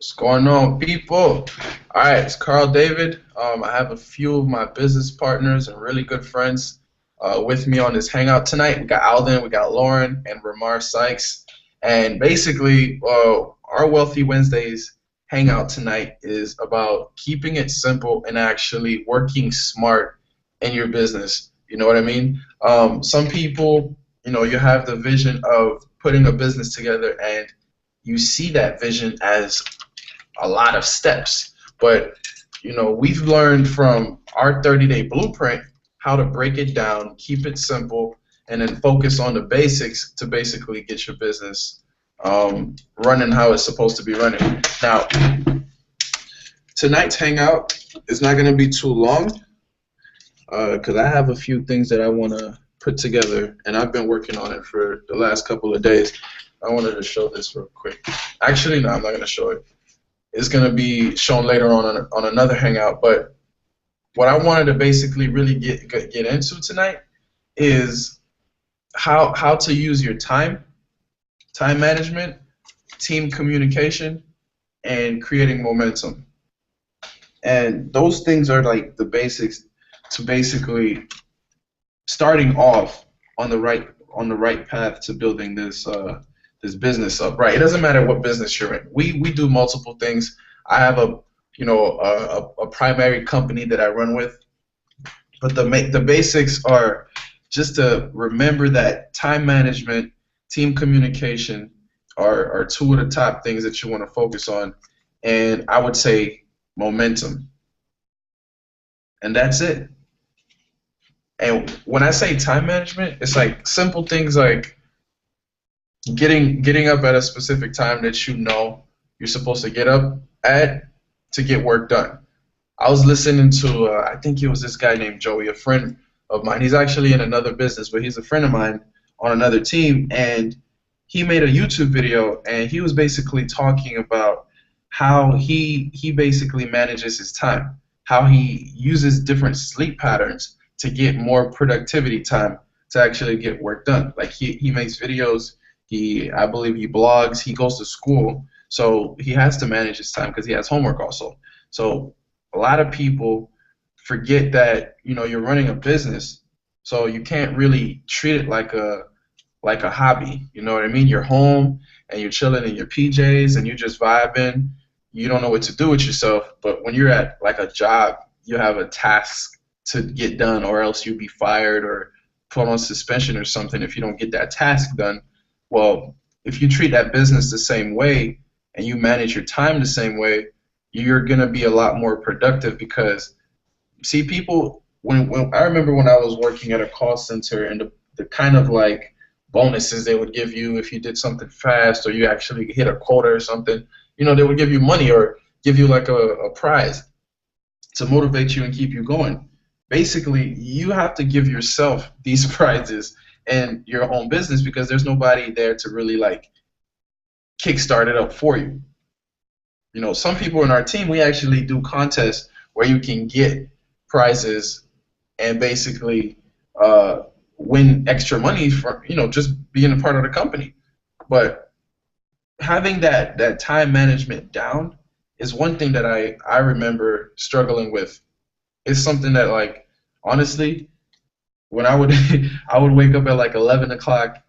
What's going on, people? All right, it's Carl David. I have a few of my business partners and really good friends with me on this hangout tonight. We got Alden, we got Lauren, and Ramar Sykes. And basically, our Wealthy Wednesdays hangout tonight is about keeping it simple and actually working smart in your business. You know what I mean? Some people, you have the vision of putting a business together and you see that vision as a lot of steps. But we've learned from our 30-day blueprint how to break it down, keep it simple, and then focus on the basics to basically get your business running how it's supposed to be running. Now, tonight's hangout is not going to be too long because I have a few things that I want to put together, and I've been working on it for the last couple of days. I wanted to show this real quick. Actually, no, I'm not going to show it. It's going to be shown later on another hangout. But what I wanted to basically really get into tonight is how to use your time management, team communication, and creating momentum. And those things are like the basics to basically starting off on the right path to building this business up, right? It doesn't matter what business you're in. We do multiple things. I have a primary company that I run with, but the basics are just to remember that time management, team communication are two of the top things that you want to focus on, and I would say momentum, and that's it. And when I say time management, it's like simple things like getting up at a specific time that you know you're supposed to get up at to get work done. I was listening to I think it was this guy named Joey, a friend of mine. He's actually in another business, but he's a friend of mine on another team, and he made a YouTube video, and he was basically talking about how he basically manages his time, how he uses different sleep patterns to get more productivity time to actually get work done. Like he makes videos, I believe he blogs, he goes to school, so he has to manage his time because he has homework also. So a lot of people forget that you're running a business, so you can't really treat it like a hobby. You know what I mean? You're home and you're chilling in your PJs and you're just vibing. You don't know what to do with yourself, but when you're at like a job, you have a task to get done, or else you'll be fired or put on suspension or something if you don't get that task done. Well, if you treat that business the same way and you manage your time the same way, you're going to be a lot more productive because, see, people, when I remember when I was working at a call center and the kind of like bonuses they would give you if you did something fast or you actually hit a quota or something, they would give you money or give you like a prize to motivate you and keep you going. Basically, you have to give yourself these prizes and your own business because there's nobody there to really like kickstart it up for you. Some people in our team, we actually do contests where you can get prizes and basically win extra money for just being a part of the company. But having that time management down is one thing that I remember struggling with. It's something that, like, honestly, when I would I would wake up at like 11 o'clock,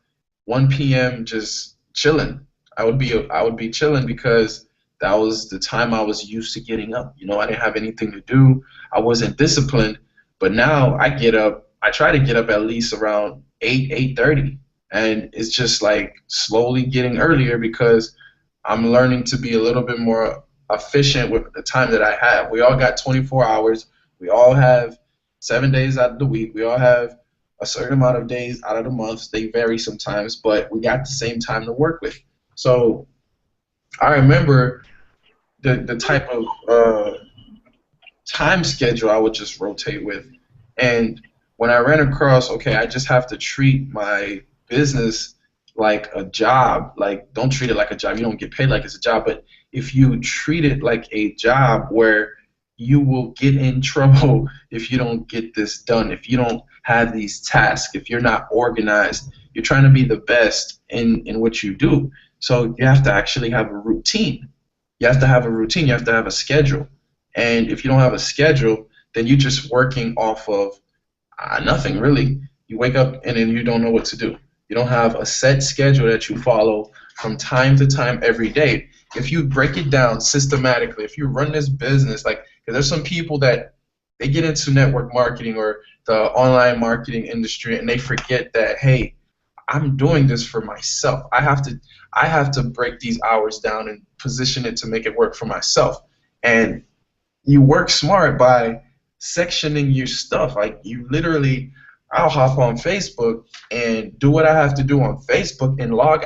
1 p.m. just chilling. I would be chilling because that was the time I was used to getting up. I didn't have anything to do. I wasn't disciplined. But now I get up. I try to get up at least around 8:30, and it's just like slowly getting earlier because I'm learning to be a little bit more efficient with the time that I have. We all got 24 hours. We all have 7 days out of the week. We all have a certain amount of days out of the month. They vary sometimes, but we got the same time to work with. So I remember the type of time schedule I would just rotate with. And when I ran across, okay, I just have to treat my business like a job. Like, don't treat it like a job. You don't get paid like it's a job. But if you treat it like a job where you will get in trouble if you don't get this done, if you don't have these tasks, if you're not organized, you're trying to be the best in what you do. So you have to actually have a routine. You have to have a routine. You have to have a schedule. And if you don't have a schedule, then you're just working off of nothing really. You wake up and then you don't know what to do. You don't have a set schedule that you follow from time to time every day. If you break it down systematically, if you run this business, like, because there's some people that they get into network marketing or the online marketing industry and they forget that, hey, I'm doing this for myself. I have to break these hours down and position it to make it work for myself. And you work smart by sectioning your stuff. Like you literally, I'll hop on Facebook and do what I have to do on Facebook and log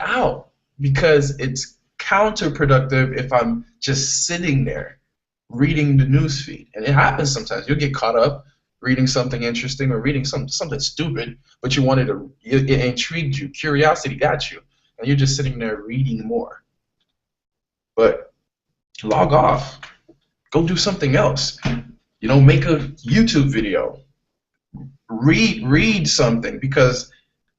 out, because it's counterproductive if I'm just sitting there reading the news feed. And it happens sometimes. You'll get caught up reading something interesting or reading something stupid, but it intrigued you. Curiosity got you, and you're just sitting there reading more. But log off. Go do something else. Make a YouTube video. Read something, because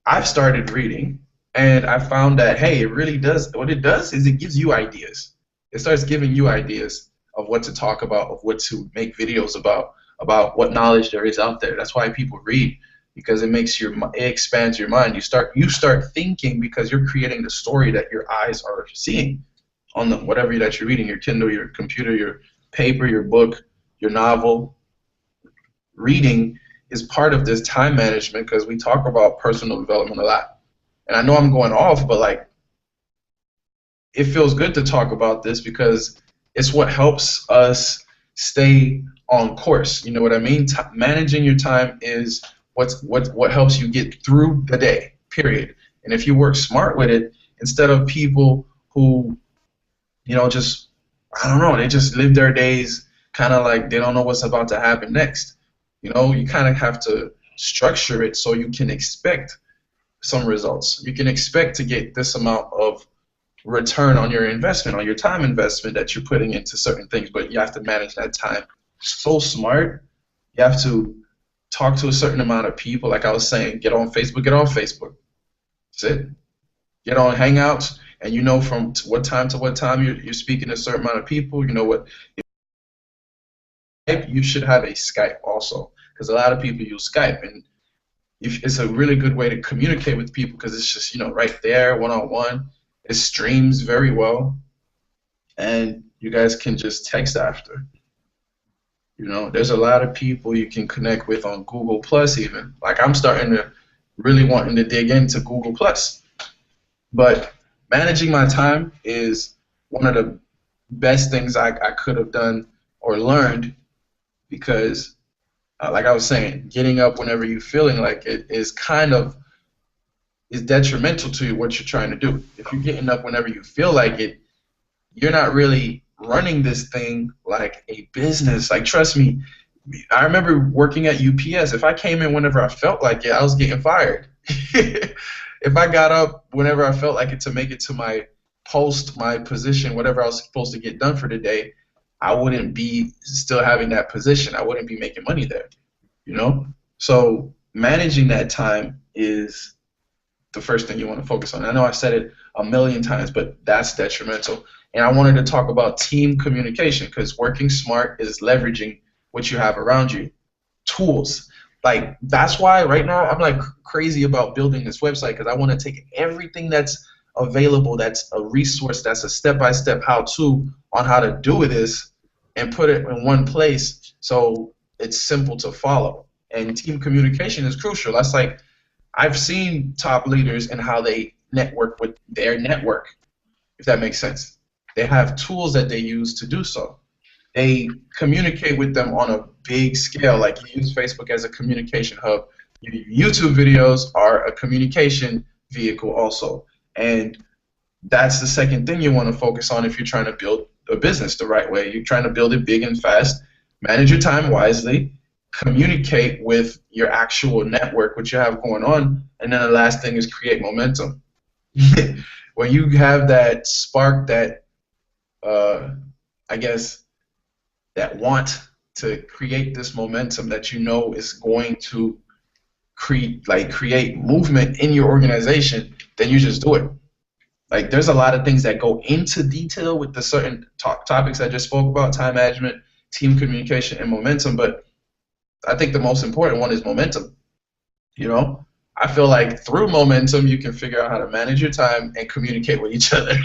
I've started reading and I found that, hey, it really does. What it does is it gives you ideas. It starts giving you ideas of what to talk about, of what to make videos about what knowledge there is out there. That's why people read, because it expands your mind. You start thinking, because you're creating the story that your eyes are seeing on whatever that you're reading, your Kindle, your computer, your paper, your book, your novel. Reading is part of this time management, because we talk about personal development a lot. And I know I'm going off, but like, it feels good to talk about this because it's what helps us stay on course. You know what I mean? Managing your time is what helps you get through the day, period. And if you work smart with it, instead of people who, just, I don't know, they just live their days kind of like they don't know what's about to happen next. You kind of have to structure it so you can expect some results. You can expect to get this amount of return on your investment, on your time investment that you're putting into certain things, but you have to manage that time so smart. You have to talk to a certain amount of people. Like I was saying, get on Facebook. That's it. Get on Hangouts, and from what time to what time you're speaking to a certain amount of people. You know what? You should have a Skype also, because a lot of people use Skype, and it's a really good way to communicate with people, because it's just right there, one-on-one. It streams very well, and you guys can just text after. There's a lot of people you can connect with on Google Plus even. Like I'm starting to really wanting to dig into Google Plus. But managing my time is one of the best things I could have done or learned, because like I was saying, getting up whenever you're feeling like it is detrimental to what you're trying to do. If you're getting up whenever you feel like it, you're not really running this thing like a business. Like, trust me, I remember working at UPS. If I came in whenever I felt like it, I was getting fired. If I got up whenever I felt like it to make it to my post, my position, whatever I was supposed to get done for the day, I wouldn't be still having that position. I wouldn't be making money there, So managing that time is the first thing you want to focus on. I know I've said it a million times, but that's detrimental. And I wanted to talk about team communication, because working smart is leveraging what you have around you. Tools. Like, that's why right now I'm like crazy about building this website, because I want to take everything that's available, that's a resource, that's a step-by-step how-to on how to do this, and put it in one place so it's simple to follow. And team communication is crucial. That's like, I've seen top leaders and how they network with their network, if that makes sense. They have tools that they use to do so. They communicate with them on a big scale. Like, you use Facebook as a communication hub. YouTube videos are a communication vehicle also. And that's the second thing you want to focus on if you're trying to build a business the right way. You're trying to build it big and fast. Manage your time wisely. Communicate with your actual network, what you have going on. And then the last thing is create momentum. When you have that spark, that I guess that want to create this momentum that is going to create movement in your organization, then you just do it. Like there's a lot of things that go into detail with the certain topics I just spoke about: time management, team communication, and momentum. But I think the most important one is momentum. You know, I feel like through momentum, you can figure out how to manage your time and communicate with each other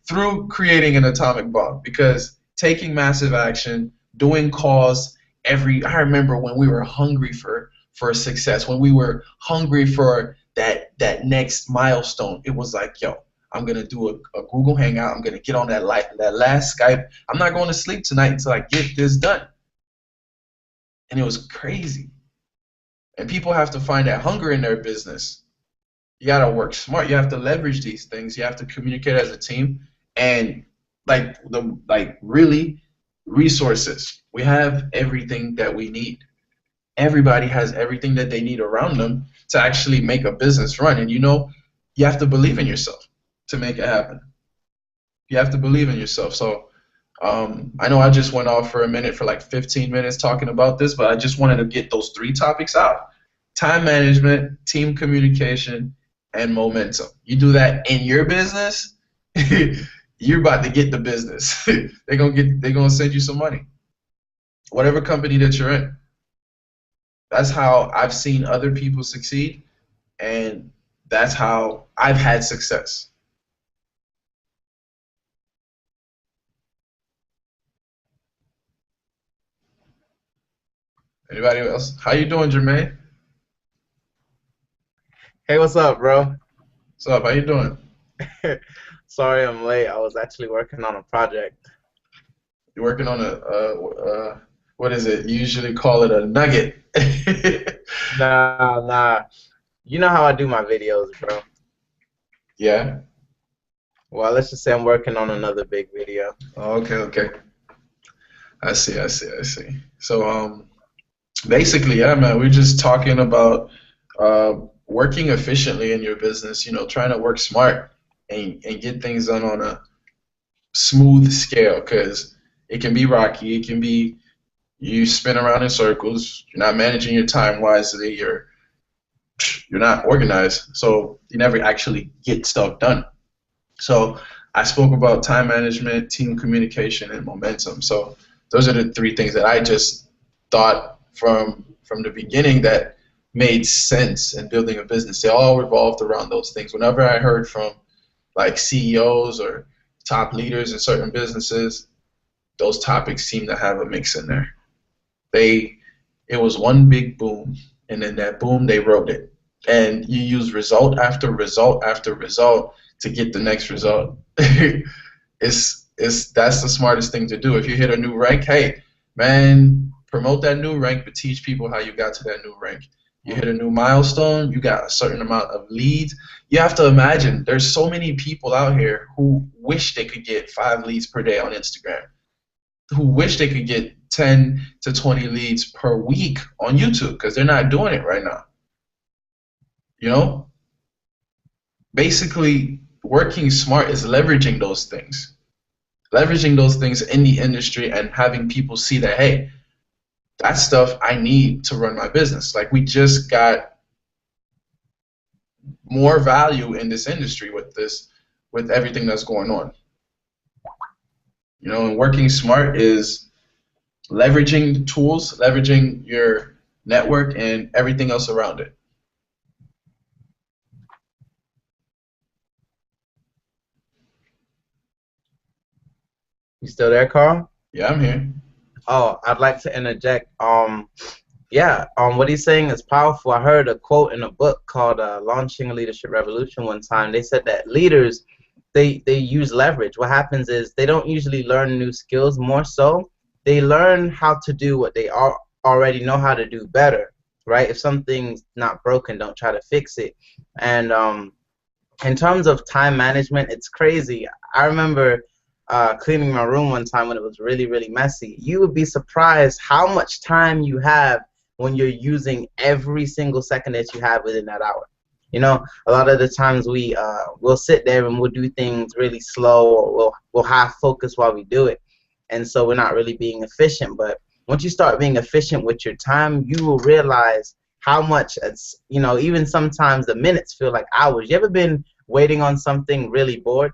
through creating an atomic bomb. Because taking massive action, doing calls I remember when we were hungry for success, when we were hungry for that next milestone. It was like, yo, I'm gonna do a Google Hangout. I'm gonna get on that last Skype. I'm not going to sleep tonight until I get this done. And it was crazy. And people have to find that hunger in their business. You got to work smart. You have to leverage these things. You have to communicate as a team. And really resources. We have everything that we need. Everybody has everything that they need around them to actually make a business run. And you have to believe in yourself to make it happen. You have to believe in yourself. So I know I just went off for a minute, for like 15 minutes talking about this, but I just wanted to get those 3 topics out: time management, team communication, and momentum. You do that in your business, you're about to get the business. they're gonna send you some money. Whatever company that you're in. That's how I've seen other people succeed, and that's how I've had success. Anybody else? How you doing, Jermaine? Hey, what's up, bro? What's up? How you doing? Sorry I'm late. I was actually working on a project. You're working on what is it? You usually call it a nugget. Nah, nah. You know how I do my videos, bro. Yeah. Well, let's just say I'm working on another big video. Oh, okay, okay. I see. So, basically, yeah, man, we're just talking about working efficiently in your business. Trying to work smart and get things done on a smooth scale, because it can be rocky. It can be you spin around in circles. You're not managing your time wisely. You're not organized, so you never actually get stuff done. So I spoke about time management, team communication, and momentum. So those are the 3 things that I just thought from the beginning that made sense in building a business. They all revolved around those things. Whenever I heard from like CEOs or top leaders in certain businesses, those topics seem to have a mix in there. It was one big boom, and then that boom, they wrote it, and you use result after result after result to get the next result. It's That's the smartest thing to do. If you hit a new rank, hey man, promote that new rank, but teach people how you got to that new rank. You hit a new milestone, you got a certain amount of leads. You have to imagine there's so many people out here who wish they could get 5 leads per day on Instagram, who wish they could get 10 to 20 leads per week on YouTube, because they're not doing it right now. You know, basically, working smart is leveraging those things in the industry, and having people see that, hey, that's stuff I need to run my business. Like, we just got more value in this industry with everything that's going on. And working smart is leveraging the tools, leveraging your network, and everything else around it. You still there, Carl? Yeah, I'm here. Oh, I'd like to interject. Yeah, what he's saying is powerful. I heard a quote in a book called "Launching a Leadership Revolution" one time. They said that leaders, they use leverage. What happens is they don't usually learn new skills. More so, they learn how to do what they already know how to do better. Right? If something's not broken, don't try to fix it. And in terms of time management, it's crazy. I remember cleaning my room one time when it was really, really messy. You would be surprised how much time you have when you're using every single second that you have within that hour. A lot of the times we'll sit there and we'll do things really slow, or we'll have focus while we do it, and so we're not really being efficient. But once you start being efficient with your time, you will realize how much even sometimes the minutes feel like hours. You ever been waiting on something really bored,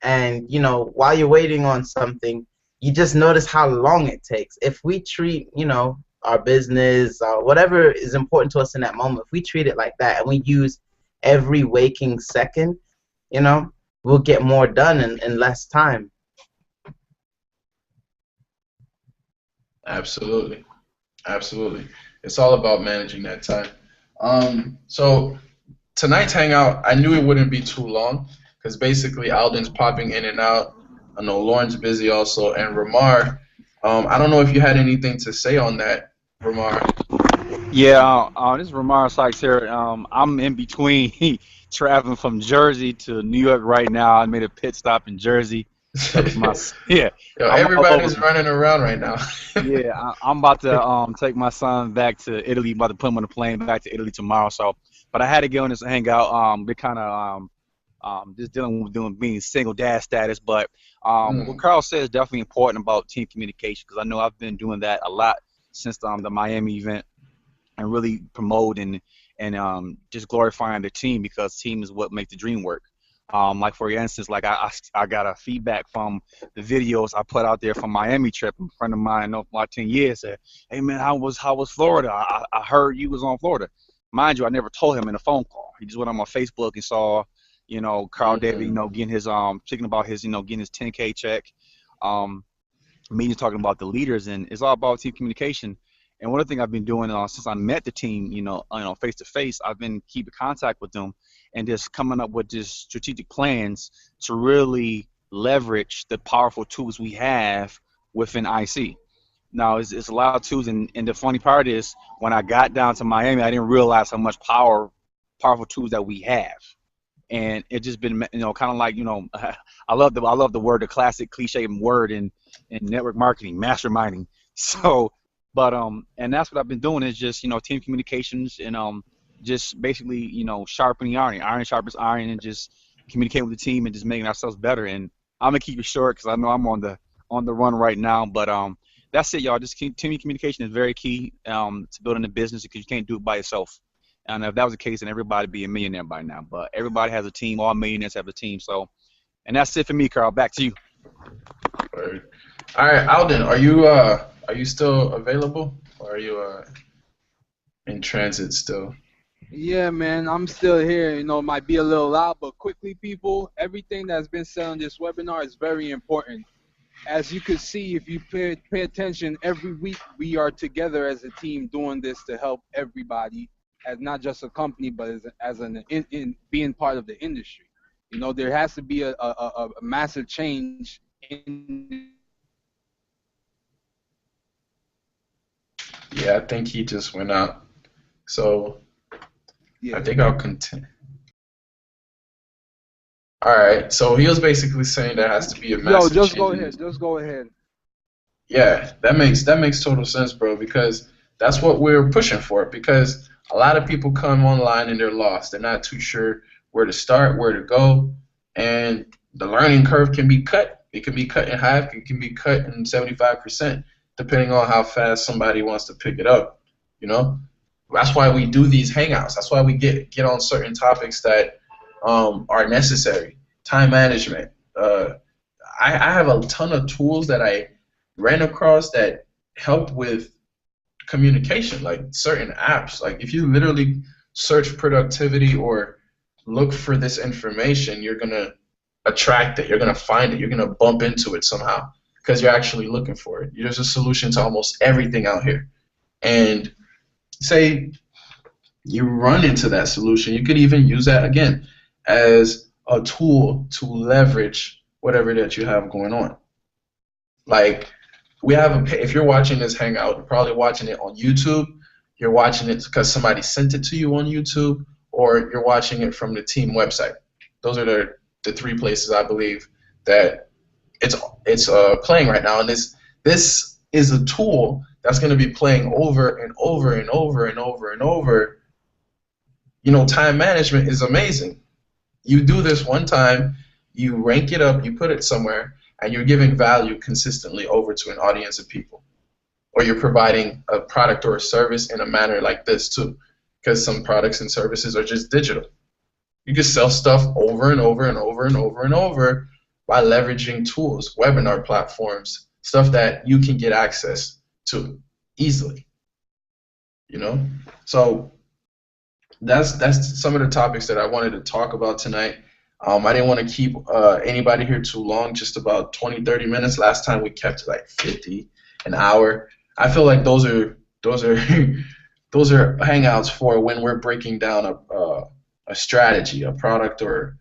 and while you're waiting on something, you just notice how long it takes. If we treat our business or whatever is important to us in that moment, if we treat it like that and we use every waking second, we'll get more done in less time. Absolutely. Absolutely. It's all about managing that time. So tonight's hangout, I knew it wouldn't be too long because basically Alden's popping in and out. I know Lauren's busy also, and Ramar. I don't know if you had anything to say on that, Ramar. Yeah, this is Ramon Sykes here. I'm in between traveling from Jersey to New York right now. I made a pit stop in Jersey because my yeah, Yo, I'm all over. everybody's running around right now. Yeah, I'm about to take my son back to Italy. About to put him on a plane back to Italy tomorrow. So, but I had to get on this hangout. We're kind of just dealing with doing being single dad status. But what Mm, Carl said is definitely important about team communication because I know I've been doing that a lot since the Miami event and really promote and just glorifying the team because team is what makes the dream work. Like for instance, like I got a feedback from the videos I put out there from Miami trip. A friend of mine, I know for about 10 years, said, "Hey man, how was Florida? I heard you was on Florida." Mind you, I never told him in a phone call. He just went on my Facebook and saw, Carl David, mhm. getting his speaking about his, getting his 10K check. Um, meetings talking about the leaders, and it's all about team communication. And one of the things I've been doing since I met the team, face to face, I've been keeping contact with them and just coming up with just strategic plans to really leverage the powerful tools we have within IC. Now, it's a lot of tools, and the funny part is when I got down to Miami, I didn't realize how much powerful tools that we have, and it just been kind of like I love the word, the classic cliche word in network marketing, masterminding. So, but and that's what I've been doing is just team communications and just basically sharpening iron sharpens iron, and just communicating with the team and just making ourselves better. And I'm gonna keep it short because I know I'm on the run right now, but that's it, y'all. Just team communication is very key to building a business because you can't do it by yourself. And if that was the case, then everybody would be a millionaire by now. But everybody has a team. All millionaires have a team. So, and that's it for me, Carl. Back to you. Word. All right, Alden, are you still available, or are you in transit still? Yeah, man, I'm still here. It might be a little loud, but quickly, people, everything that's been said on this webinar is very important. As you could see, if you pay attention, every week we are together as a team doing this to help everybody, as not just a company, but as in being part of the industry. There has to be a massive change in. Yeah, I think he just went out. So I Yeah. think I'll continue. All right. So he was basically saying there has to be a Yo, massive just change go in. ahead. Just go ahead. Yeah, that makes total sense, bro, because that's what we're pushing for. Because a lot of people come online and they're lost. They're not too sure where to start, where to go, and the learning curve can be cut. It can be cut in half. It can be cut in 75%, depending on how fast somebody wants to pick it up. You know, that's why we do these hangouts. That's why we get on certain topics that are necessary. Time management. I have a ton of tools that I ran across that help with communication, like certain apps. Like if you literally search productivity or look for this information, you're gonna attract it. You're gonna find it. You're gonna bump into it somehow because you're actually looking for it. There's a solution to almost everything out here. And say you run into that solution, you could even use that again as a tool to leverage whatever that you have going on. Like we have if you're watching this hangout, you're probably watching it on YouTube. You're watching it because somebody sent it to you on YouTube, or you're watching it from the team website. Those are the three places I believe that it's playing right now, and this is a tool that's going to be playing over and over and over and over and over. Time management is amazing. You do this one time, you rank it up, you put it somewhere, and you're giving value consistently over to an audience of people. Or you're providing a product or a service in a manner like this too, because some products and services are just digital. You can sell stuff over and over and over and over and over by leveraging tools, webinar platforms, stuff that you can get access to easily. You know, so that's some of the topics that I wanted to talk about tonight. I didn't want to keep anybody here too long, just about 20, 30 minutes. Last time we kept like 50, an hour. I feel like those are those are hangouts for when we're breaking down a strategy, a product, or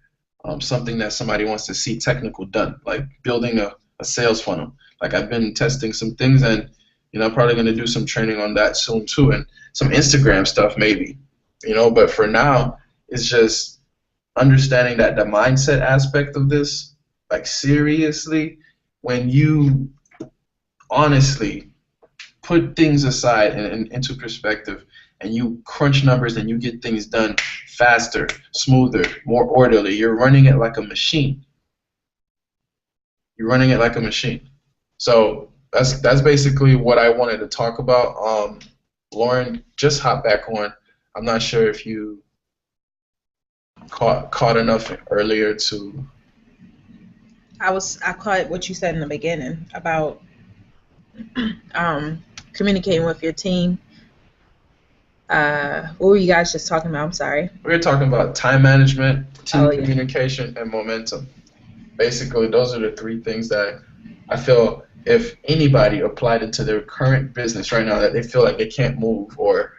something that somebody wants to see technical done, like building a sales funnel. Like I've been testing some things, and I'm probably going to do some training on that soon too, and some Instagram stuff maybe. But for now, it's just understanding that the mindset aspect of this, like seriously, when you honestly put things aside and into perspective, and you crunch numbers and you get things done faster, smoother, more orderly, you're running it like a machine. You're running it like a machine. So that's basically what I wanted to talk about. Lauren, just hop back on. I'm not sure if you caught enough earlier to. I caught what you said in the beginning about communicating with your team. What were you guys just talking about? I'm sorry. We were talking about time management, team communication, and momentum. Basically, those are the three things that I feel if anybody applied it to their current business right now, that they feel like they can't move, or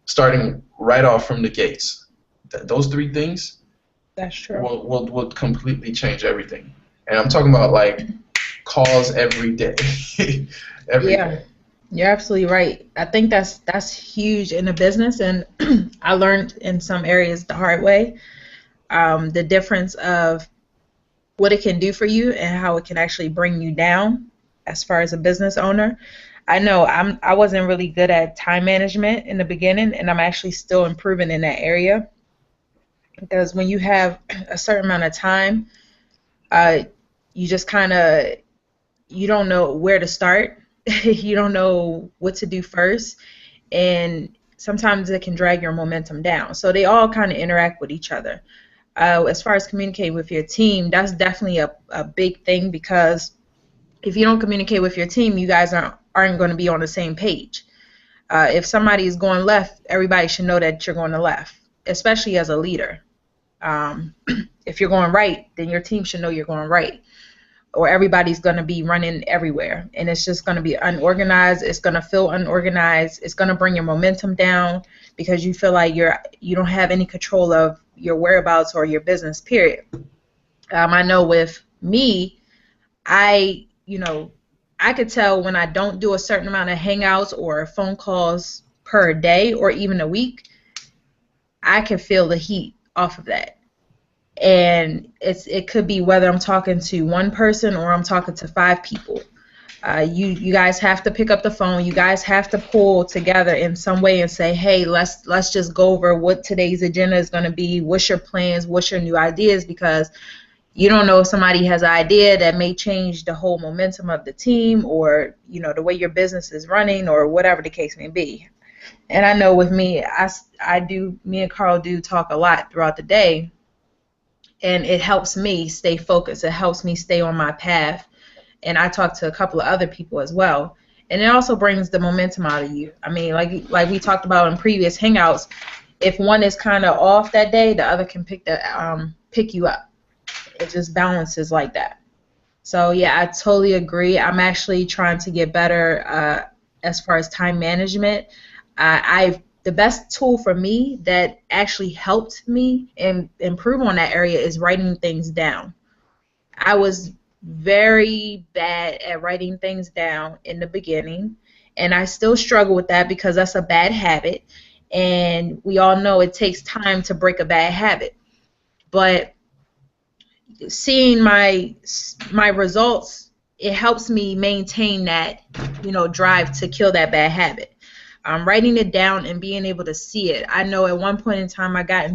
starting right off from the gates. Those three things, that's true, will completely change everything. And I'm talking about like calls every day. Every day. You're absolutely right. I think that's huge in a business, and I learned in some areas the hard way, the difference of what it can do for you and how it can actually bring you down as far as a business owner. I know I wasn't really good at time management in the beginning, and I'm actually still improving in that area, because when you have a certain amount of time, you just you don't know where to start. You don't know what to do first, and sometimes it can drag your momentum down. So they all kind of interact with each other. As far as communicating with your team, that's definitely a big thing, because if you don't communicate with your team, you guys aren't going to be on the same page. If somebody is going left, everybody should know that you're going to left, especially as a leader. If you're going right, then your team should know you're going right, or everybody's going to be running everywhere, and it's just going to be unorganized. It's going to feel unorganized. It's going to bring your momentum down, because you feel like you don't have any control of your whereabouts or your business, period. I know with me, I could tell when I don't do a certain amount of hangouts or phone calls per day or even a week. I can feel the heat off of that. And it could be whether I'm talking to one person or I'm talking to 5 people. You guys have to pick up the phone. You guys have to pull together in some way and say, hey, let's just go over what today's agenda is going to be. What's your plans? What's your new ideas? Because you don't know if somebody has an idea that may change the whole momentum of the team, or the way your business is running, or whatever the case may be. And I know with me, me and Carl do talk a lot throughout the day, and it helps me stay focused. It helps me stay on my path. And I talk to a couple of other people as well. And it also brings the momentum out of you. I mean, like we talked about in previous hangouts, if one is kind of off that day, the other can pick you up. It just balances like that. So yeah, I totally agree. I'm actually trying to get better as far as time management. The best tool for me that actually helped me improve on that area is writing things down. I was very bad at writing things down in the beginning, and I still struggle with that because that's a bad habit, and we all know it takes time to break a bad habit. But seeing my results, it helps me maintain that drive to kill that bad habit. Writing it down and being able to see it. I know at one point in time I got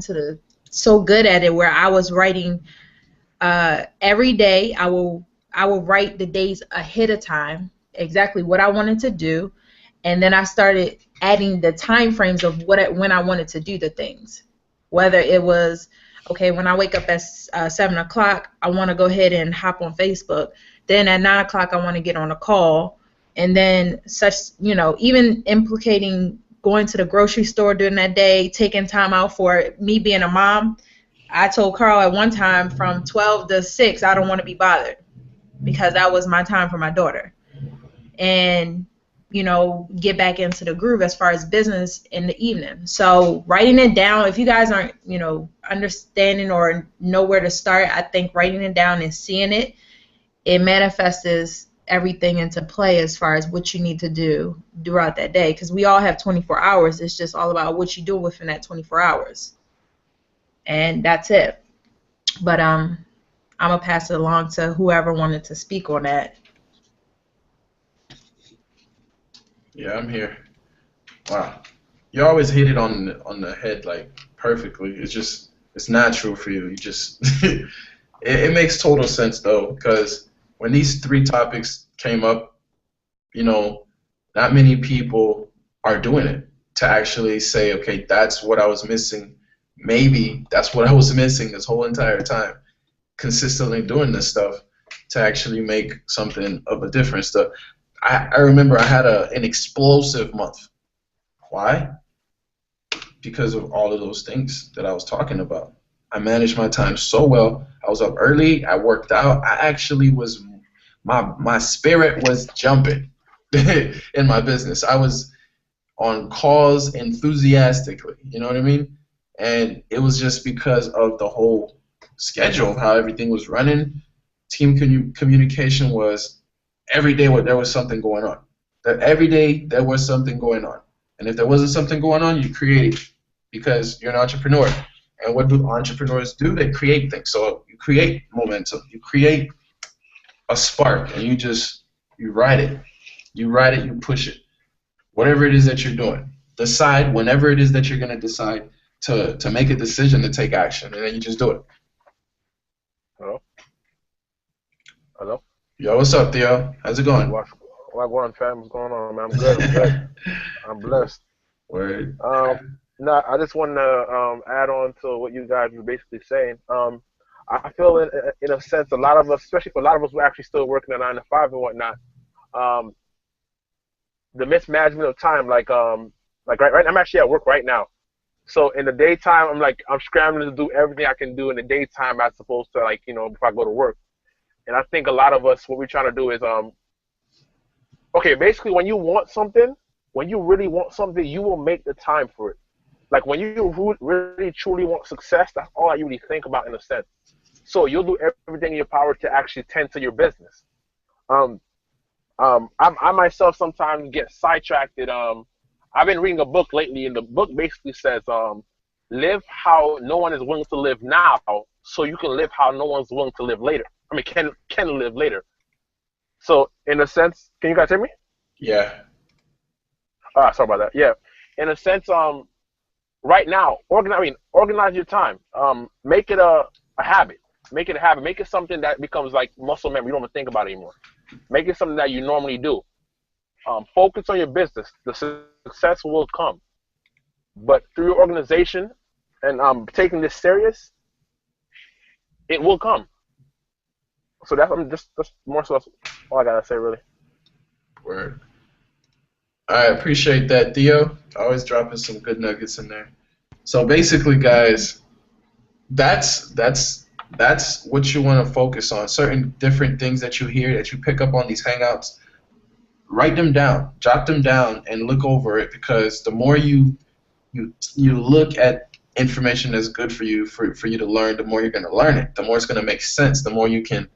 so good at it where I was writing every day. I will write the days ahead of time, exactly what I wanted to do, and then I started adding the time frames of when I wanted to do the things. Whether it was, okay, when I wake up at 7 o'clock, I want to go ahead and hop on Facebook. Then at 9 o'clock, I want to get on a call. And then such, even implicating going to the grocery store during that day, taking time out for me being a mom. I told Carl at one time from 12 to 6, I don't want to be bothered because that was my time for my daughter. And, get back into the groove as far as business in the evening. So writing it down, if you guys aren't, understanding or know where to start, I think writing it down and seeing it, it manifests everything into play as far as what you need to do throughout that day. Because we all have 24 hours. It's just all about what you do within that 24 hours. And that's it. But I'm going to pass it along to whoever wanted to speak on that. Yeah, I'm here. Wow. You always hit it on the head, like, perfectly. It's natural for you. You just, it makes total sense, though, because when these three topics came up, not many people are doing it to actually say, okay, that's what I was missing. Maybe that's what I was missing this whole entire time, consistently doing this stuff to actually make something of a difference. I remember I had an explosive month. Why? Because of all of those things that I was talking about. I managed my time so well. I was up early. I worked out. I actually was, my spirit was jumping in my business. I was on calls enthusiastically. You know what I mean? And it was just because of the whole schedule of how everything was running. Team communication was every day there was something going on. Every day there was something going on. And if there wasn't something going on, you create it because you're an entrepreneur. And what do entrepreneurs do? They create things. So you create momentum. You create a spark, and you ride it. You ride it, you push it. Whatever it is that you're doing. Decide whenever it is that you're going to decide to make a decision to take action, and then you just do it. Hello? Hello? Yo, what's up, Theo? How's it going? What's going, fam? What's going on, man? I'm good. I'm good. I'm blessed. Word. No, I just want to add on to what you guys were basically saying. I feel in a sense, a lot of us, especially for a lot of us who are actually still working at 9 to 5 and whatnot, the mismanagement of time, like right, I'm actually at work right now. So in the daytime, I'm scrambling to do everything I can do in the daytime as opposed to before I go to work. And I think a lot of us, what we're trying to do is, okay, basically when you want something, when you really want something, you will make the time for it. Like when you really truly want success, that's all that you really think about in a sense. So you'll do everything in your power to actually tend to your business. I myself sometimes get sidetracked. I've been reading a book lately, and the book basically says, live how no one is willing to live now, so you can live how no one's willing to live later. I mean, can live later. So in a sense, can you guys hear me? Yeah. Sorry about that. Yeah. In a sense, right now, organize your time. Make it a habit. Make it a habit. Make it something that becomes like muscle memory. You don't even think about it anymore. Make it something that you normally do. Focus on your business. The success will come. But through your organization and taking this serious, it will come. So that's more so all I gotta say, really. Word. I appreciate that, Theo. Always dropping some good nuggets in there. So basically, guys, that's what you want to focus on. Certain different things that you hear, that you pick up on these hangouts, write them down, jot them down, and look over it, because the more you look at information that's good for you to learn, the more you're going to learn it. The more it's going to make sense. The more you can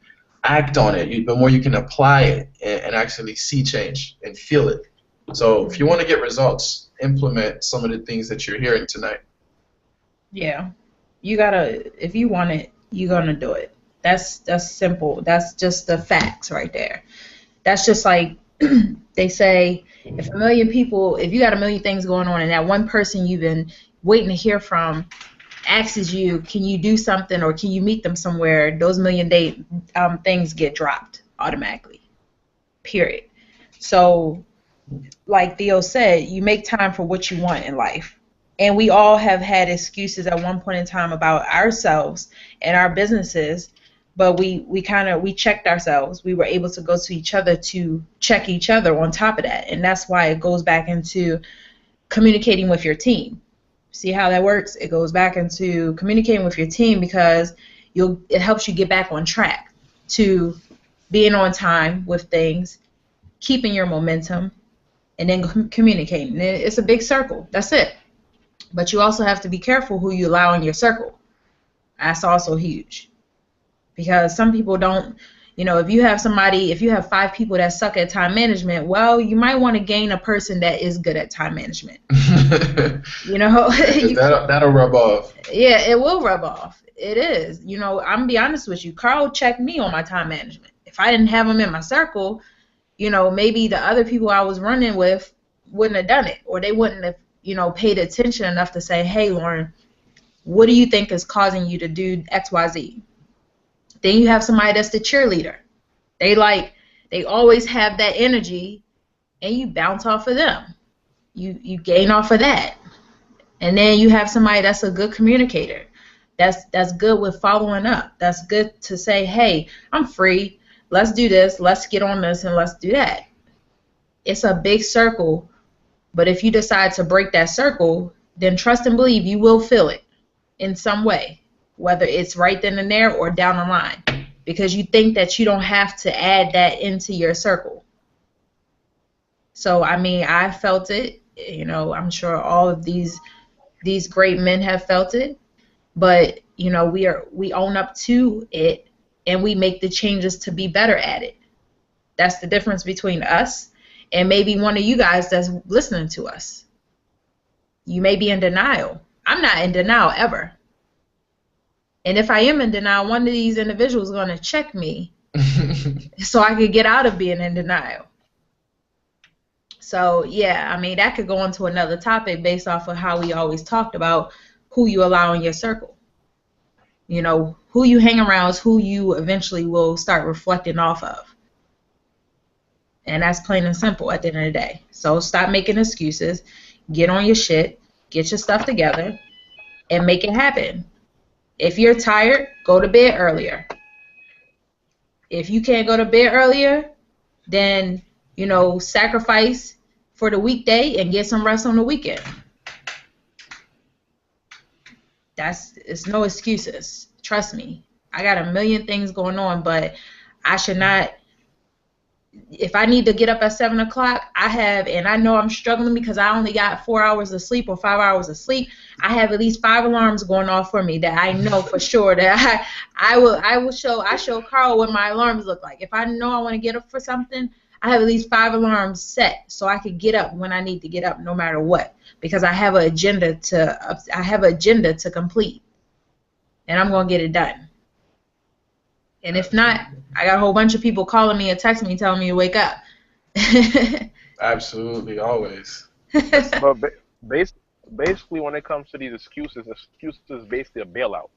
act on it. The more you can apply it and actually see change and feel it. So if you want to get results, implement some of the things that you're hearing tonight. Yeah. You gotta, if you want it, you're gonna do it. That's simple. That's just the facts right there. That's just like they say, if you got a million things going on and that one person you've been waiting to hear from asks you, can you do something or can you meet them somewhere, those million things get dropped automatically. Period. So like Theo said, you make time for what you want in life. And we all have had excuses at one point in time about ourselves and our businesses, but we checked ourselves. We were able to go to each other to check each other on top of that. And that's why it goes back into communicating with your team. See how that works? It goes back into communicating with your team, because it helps you get back on track to being on time with things, keeping your momentum, and then communicating. And it's a big circle. That's it. But you also have to be careful who you allow in your circle. That's also huge. Because some people don't, if you have 5 people that suck at time management, well, you might want to gain a person that is good at time management. That'll rub off. Yeah, it will rub off. It is. I'm gonna be honest with you. Carl checked me on my time management. If I didn't have him in my circle, maybe the other people I was running with wouldn't have done it, or they wouldn't have, paid attention enough to say, hey, Lauren, what do you think is causing you to do X, Y, Z? Then you have somebody that's the cheerleader. They always have that energy, and you bounce off of them. You gain off of that. And then you have somebody that's a good communicator. That's good with following up. That's good to say, hey, I'm free. Let's do this. Let's get on this, and let's do that. It's a big circle, but if you decide to break that circle, then trust and believe you will feel it in some way, whether it's right then and there or down the line, because you think that you don't have to add that into your circle. So, I felt it. I'm sure all of these great men have felt it, but, we own up to it, and we make the changes to be better at it. That's the difference between us and maybe one of you guys that's listening to us. You may be in denial. I'm not in denial ever. And if I am in denial, one of these individuals is going to check me so I could get out of being in denial. So, yeah, that could go into another topic based off of how we always talked about who you allow in your circle. Who you hang around is who you eventually will start reflecting off of. And that's plain and simple at the end of the day. So stop making excuses. Get on your shit. Get your stuff together and make it happen. If you're tired, go to bed earlier. If you can't go to bed earlier, then, sacrifice for the weekday and get some rest on the weekend. It's no excuses. Trust me. I got a million things going on, but I should not. If I need to get up at 7 o'clock, and I know I'm struggling because I only got 4 hours of sleep or 5 hours of sleep. I have at least 5 alarms going off for me that I know for sure that I show Carl what my alarms look like. If I know I want to get up for something, I have at least 5 alarms set so I can get up when I need to get up, no matter what, because I have an agenda to complete, and I'm gonna get it done. And if not, I got a whole bunch of people calling me and texting me telling me to wake up. Absolutely, always. But basically, when it comes to these excuses is basically a bailout.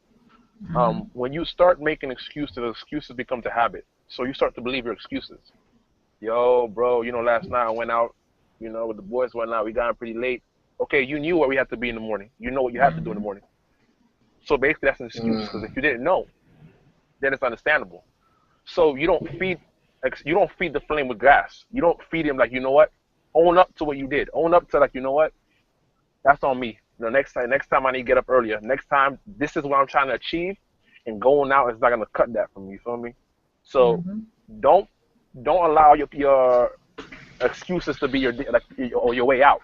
When you start making excuses become a habit. So you start to believe your excuses. Yo, bro, last night I went out, with the boys went out. We got in pretty late. Okay, you knew where we had to be in the morning. You know what you had to do in the morning. So basically, that's an excuse, because if you didn't know, then it's understandable. So you don't feed the flame with gas. You don't feed him like, own up to what you did. Own up to, like, that's on me. Next time I need to get up earlier. Next time, this is what I'm trying to achieve, and going out is not gonna cut that from me. You feel me? So don't allow your excuses to be your way out,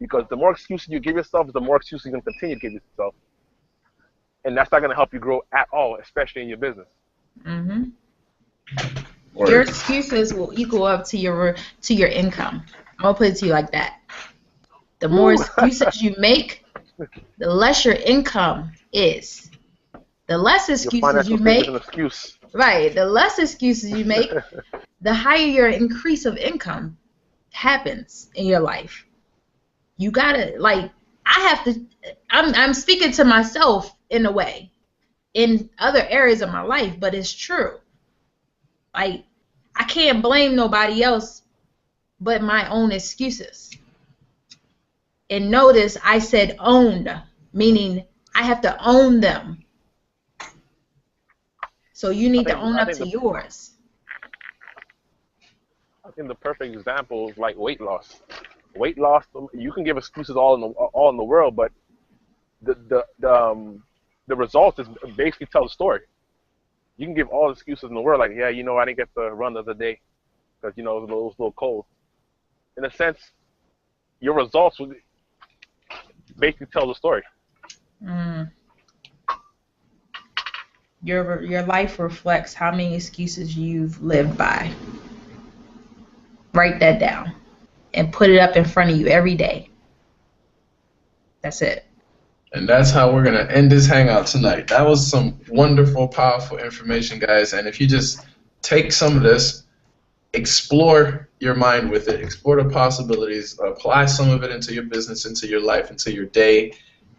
because the more excuses you give yourself, the more excuses you're gonna continue to give yourself, and that's not gonna help you grow at all, especially in your business. Your excuses will equal up to your income. I'm gonna put it to you like that. The more excuses you make, the less your income is. The less excuses you make, right? The less excuses you make, the higher your increase of income happens in your life. You gotta I'm speaking to myself in a way, in other areas of my life, but it's true. I can't blame nobody else but my own excuses. And notice I said owned, meaning I have to own them. So you need to own up to yours. I think the perfect example is like weight loss. Weight loss, you can give excuses all in the world, but the results is basically tell the story. You can give all the excuses in the world, like, yeah, I didn't get the run the other day because it was a little cold. In a sense, your results would basically tell the story. Mm. Your life reflects how many excuses you've lived by. Write that down and put it up in front of you every day. That's it. And that's how we're going to end this hangout tonight. That was some wonderful, powerful information, guys. And if you just take some of this, explore your mind with it, explore the possibilities, apply some of it into your business, into your life, into your day,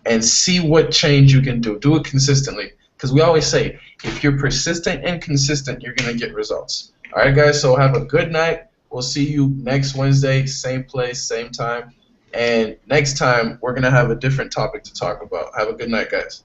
and see what change you can do. Do it consistently. Because we always say, if you're persistent and consistent, you're going to get results. All right, guys, so have a good night. We'll see you next Wednesday, same place, same time. And next time, we're going to have a different topic to talk about. Have a good night, guys.